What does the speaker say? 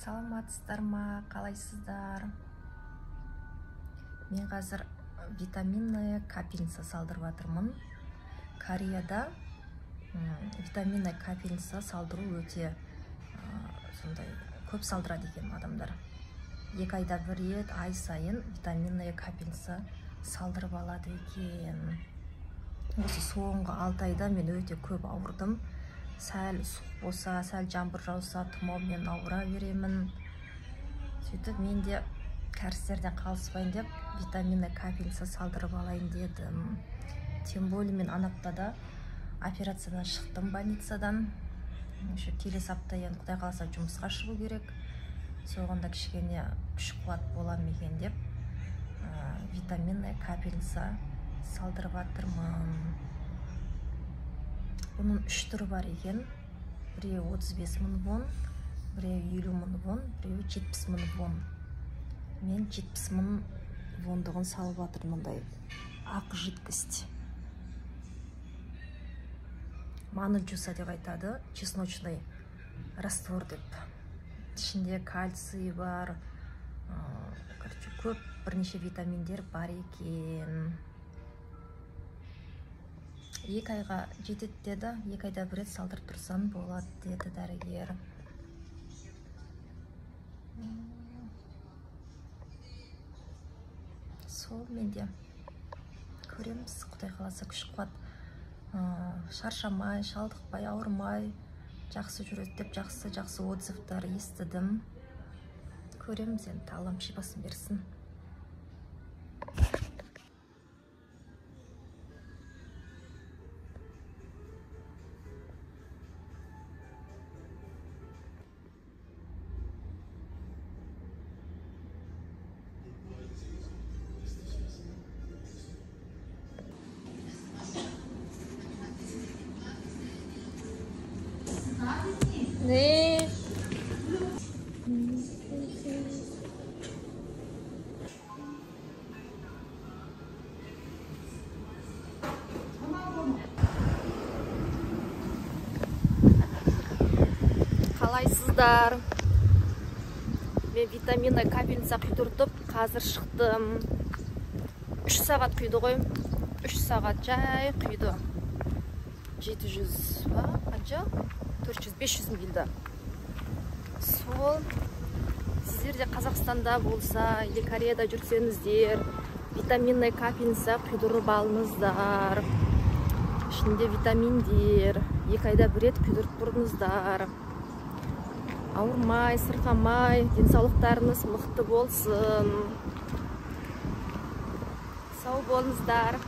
Саламатсыздар ма, қалайсыздар? Мен қазір витаминная капельница салдырып жатырмын. Кореяда витаминная капельница салдыру өте сондай көп салдырады екен адамдар. 2 айда бір рет, ай сайын витаминная капельница салдырып алады екен. Осы соңғы 6 айда мен өте көп ауырдым. Сәл суық болса, сәл жаңбыр жауса, тұмаумен ауыра беремін. Сөйтіп мен де кәрістерден қалыспайын деп витаминная капельница салдырып алайын дедім. Тем более мен ана аптада операциядан шықтым больницадан. Келесі апта енді Құдай қаласа жұмысқа шығу керек. Соғында кішкене күш-қуат боламын екен деп витаминная капельница салдырып жатырмын. Бұның 3 түрі бар екен. Біреуі 35 мың вон, біреуі 50 мың вон, біреуі 70 мың вон. Мен 70 мың вондығын салып жатырмын, мындай ақ жидкость. Манна-джуса деп айтады, чесночный раствор деп. Ішінде кальций бар, көп бірнеше витаминдер бар екен. 2 айға жетеді деді, 2 айда бір рет салдырып тұрсам болады деді дәрігер. Сол менде көреміз, Құдай қаласа күш-қуат, шаршамай, шалдықпай, ауырмай, жақсы жүреді деп жақсы отзывтар естідім. Көреміз енді, Аллам шипасын берсін. 네. Қалайсыздар? Мен витаминная капельница құйдыртып, қазір шықтым. 3 сағат құйды ғой. 3 сағат жай құйды. 700 ба? Қанша? 400-500 келді. Сол, сіздер де Қазақстанда болса, или Кореяда жүрсеңіздер, витаминная капельница құйдырып алыңыздар. Ішінде витаминдер, 2 айда бір рет құйдырып тұрыңыздар. Ауырмай, сырқамай, денсаулықтарыңыз мықты болсын. Сау болыңыздар.